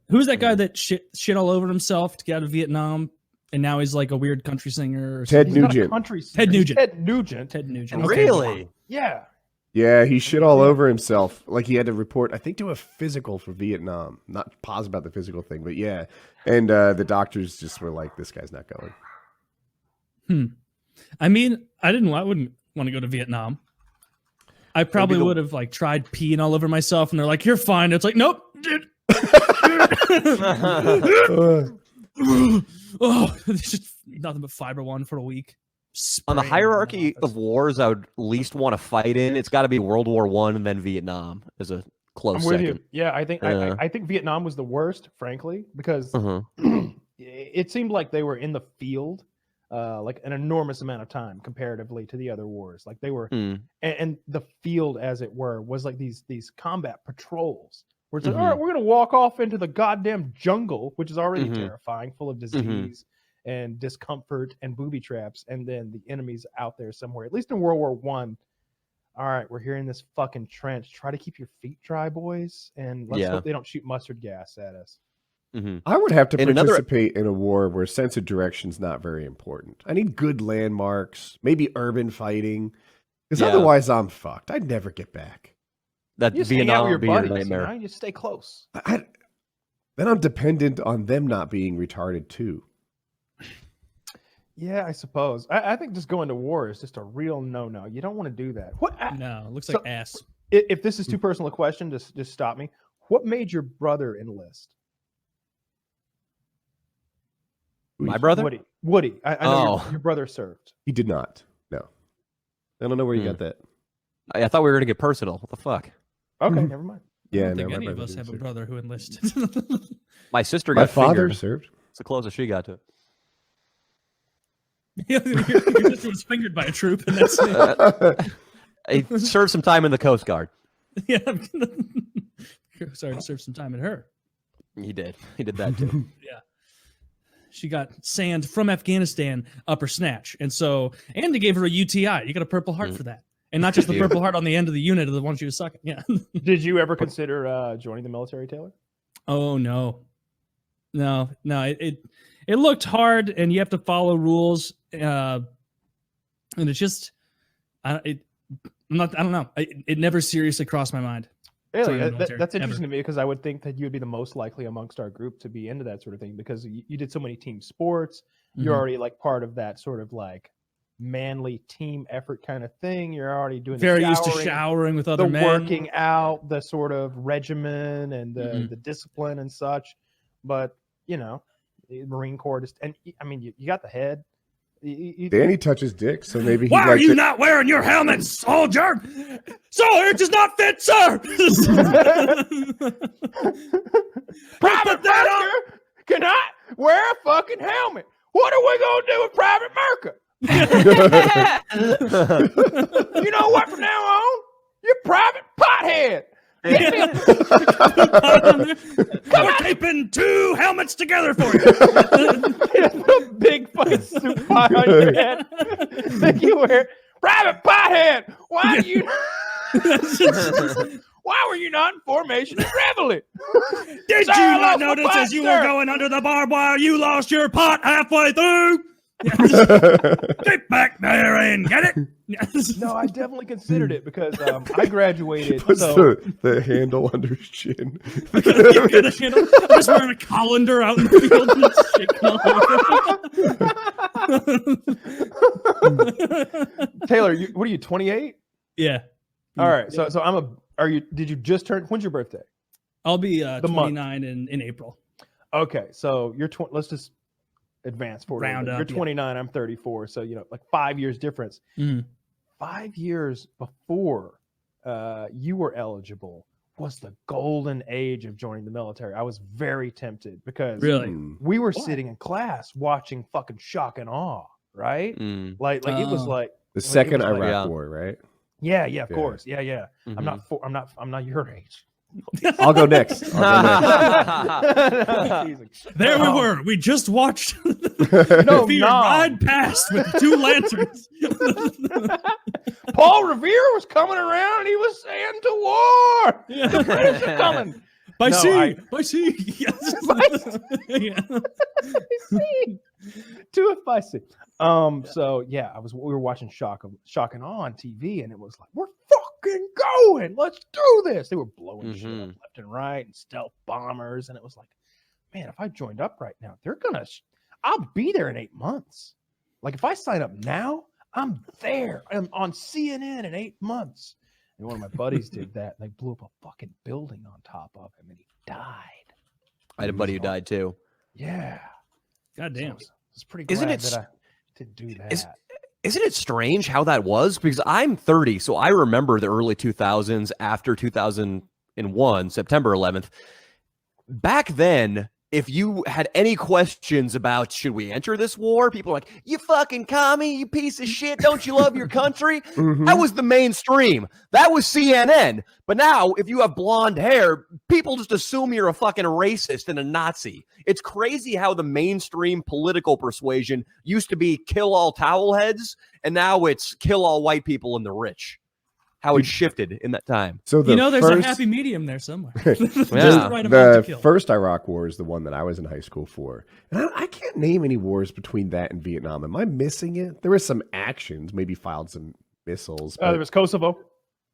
Who's that guy that shit all over himself to get out of Vietnam, and now he's like a weird country singer? Or Ted something? Nugent. Ted Nugent. Ted Nugent. Okay. Really? Yeah. Yeah, he shit all over himself. Like he had to report, I think, to a physical for Vietnam. Not positive about the physical thing, but yeah. And the doctors just were like, "This guy's not going." I mean, I wouldn't want to go to Vietnam. I probably would have like tried peeing all over myself, and they're like, "You're fine." It's like, nope, dude. Oh, it's just nothing but fiber one for a week. On the hierarchy of wars, I would least want to fight in. It's got to be World War I and then Vietnam as a close I'm with second. you. Yeah, I think I think Vietnam was the worst, frankly, because it seemed like they were in the field like an enormous amount of time comparatively to the other wars. Like they were, and the field, as it were, was like these combat patrols. Where it's like, all right, we're gonna walk off into the goddamn jungle, which is already terrifying, full of disease and discomfort and booby traps, and then the enemy's out there somewhere. At least in World War One. All right, we're here in this fucking trench. Try to keep your feet dry, boys, and let's hope they don't shoot mustard gas at us. I would have to participate in a war where sense of direction's not very important. I need good landmarks, maybe urban fighting, because otherwise I'm fucked. I'd never get back. That you Vietnam your be your buddies, nightmare. you just stay close. Then I'm dependent on them not being retarded too. Yeah, I suppose. I think just going to war is just a real no-no. You don't want to do that. No, it looks like ass. If this is too personal a question, just stop me. What made your brother enlist? My brother? Woody. I know your brother served. He did not. No. I don't know where you got that. I thought we were going to get personal. What the fuck? Okay, never mind. Yeah, I don't think any of us have a brother who enlisted. My sister My got father fingered. served. It's the closest she got to it. Your sister was fingered by a troop, and that's it. He served some time in the Coast Guard. Yeah, sorry to serve some time at her. He did. He did that too. Yeah. She got sand from Afghanistan up her snatch. And they gave her a UTI. You got a Purple Heart for that. And not just the Purple Heart on the end of the unit of the one she was sucking. Yeah. Did you ever consider joining the military, Taylor? Oh, no. No. It looked hard, and you have to follow rules. And it's just, I don't know. It never seriously crossed my mind. Really? That's interesting to me, because I would think that you would be the most likely amongst our group to be into that sort of thing, because you did so many team sports. You're already like part of that sort of like manly team effort kind of thing. You're already doing very used to showering with other men, working out, the sort of regimen and the discipline and such. But the Marine Corps you got the head. Danny touches dick, so maybe Why are you not wearing your helmet, soldier? So it does not fit, sir. Private Merker cannot wear a fucking helmet. What are we gonna do with Private Merker? You know what? From now on, you're Private Pothead. We're taping 2 helmets together for you. A big fucking soup pot on your head. You wear Private Pothead. Why were you not in formation at Reveille? Did you not notice as you were going under the barbed wire, you lost your pot halfway through? Get back there and get it. No, I definitely considered it, because I graduated. Puts the handle under his chin. I'm just wearing a colander out in the field. Taylor, what are you, 28? Yeah. All right. So did you just turn, when's your birthday? I'll be 29 in April. Okay. So you're let's just advance forward. Round up. You're 29, I'm 34. So, like 5 years difference. 5 years before you were eligible was the golden age of joining the military. I was very tempted, because we were sitting in class watching fucking Shock and Awe, right? Like it was like the second Iraq War, right? Yeah, of course. Yeah. I'm not your age. I'll go next. There we were. We just watched ride past with 2 lanterns. Paul Revere was coming around, and he was saying to war. The British are coming. By No, sea, by sea. Yes. Yeah. To it by sea. So yeah, we were watching Shock and Awe on TV, and it was like, we're fucking going. Let's do this. They were blowing shit up left and right and stealth bombers, and it was like, man, if I joined up right now, I'll be there in 8 months. Like if I sign up now, I'm there. I'm on CNN in 8 months. And one of my buddies did that, and they blew up a fucking building on top of him, and he died. I had a buddy who died too. Yeah. God damn. So it's pretty glad Isn't it that I didn't do that. Isn't it strange how that was? Because I'm 30, so I remember the early 2000s after 2001, September 11th. Back then, if you had any questions about should we enter this war, people were like, you fucking commie, you piece of shit, don't you love your country? That was the mainstream. That was CNN. But now, if you have blonde hair, people just assume you're a fucking racist and a Nazi. It's crazy how the mainstream political persuasion used to be kill all towel heads, and now it's kill all white people and the rich. How it shifted in that time. So there's a happy medium there somewhere. Yeah. The first Iraq War is the one that I was in high school for. And I can't name any wars between that and Vietnam. Am I missing it? There were some actions, maybe fired some missiles. There was Kosovo. It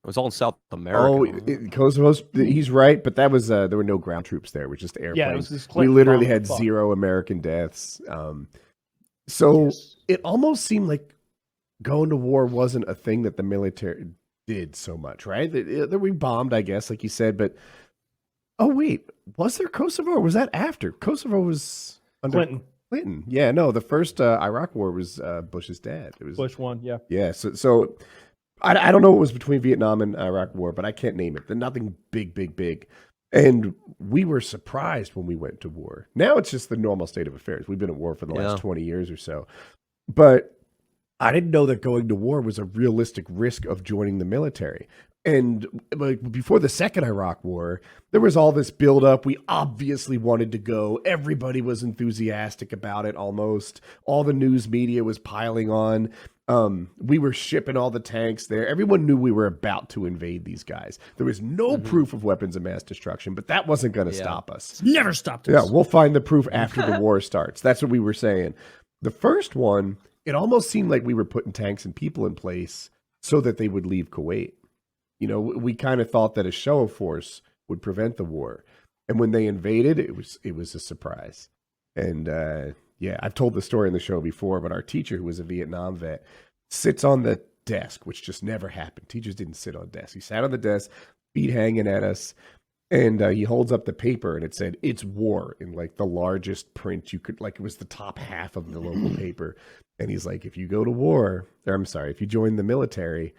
was all in South America. Kosovo's, he's right, but that was there were no ground troops there. It was just airplanes. Yeah, it was just we literally had 0 American deaths. It almost seemed like going to war wasn't a thing that the military did so much, right? That we bombed, I guess, like you said, but wait, was there Kosovo or was that after? Kosovo was under Clinton. Yeah, no, the first Iraq War was Bush's dad. It was Bush one, yeah. Yeah, so I don't know what was between Vietnam and Iraq War, but I can't name it. Nothing big. And we were surprised when we went to war. Now it's just the normal state of affairs. We've been at war for the last 20 years or so. But I didn't know that going to war was a realistic risk of joining the military. And like before the second Iraq War, there was all this buildup. We obviously wanted to go. Everybody was enthusiastic about it almost. All the news media was piling on. We were shipping all the tanks there. Everyone knew we were about to invade these guys. There was no proof of weapons of mass destruction, but that wasn't going to stop us. Never stopped us. Yeah, we'll find the proof after the war starts. That's what we were saying. The first one, it almost seemed like we were putting tanks and people in place so that they would leave Kuwait. You know, we kind of thought that a show of force would prevent the war. And when they invaded, it was a surprise. And yeah, I've told the story in the show before, but our teacher, who was a Vietnam vet, sits on the desk, which just never happened. Teachers didn't sit on desks. He sat on the desk, feet hanging at us, and he holds up the paper, and it said, "It's war," in like the largest print you could, like it was the top half of the local paper. And he's like, if you go to war, or I'm sorry, if you join the military,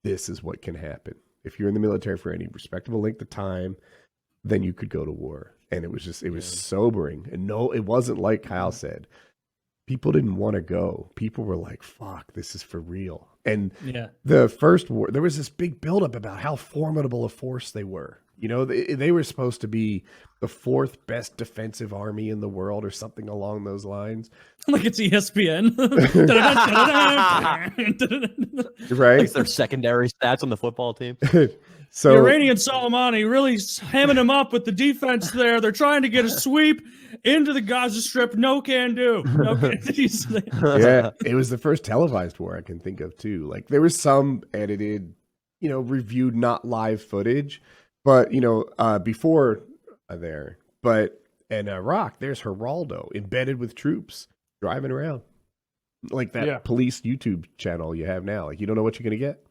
this is what can happen. If you're in the military for any respectable length of time, then you could go to war. And it was just, it was sobering. And no, it wasn't like Kyle said. People didn't want to go. People were like, fuck, this is for real. And the first war, there was this big buildup about how formidable a force they were. You know, they were supposed to be the 4th best defensive army in the world or something along those lines. Like it's ESPN. Right? Like their secondary stats on the football team. So the Iranian Soleimani really hamming them up with the defense there. They're trying to get a sweep into the Gaza Strip. No can do. No can do. Yeah, it was the first televised war I can think of too. Like there was some edited, you know, reviewed, not live footage. But, you know, before there, but in Iraq, there's Geraldo embedded with troops driving around like that police YouTube channel you have now. Like, you don't know what you're going to get.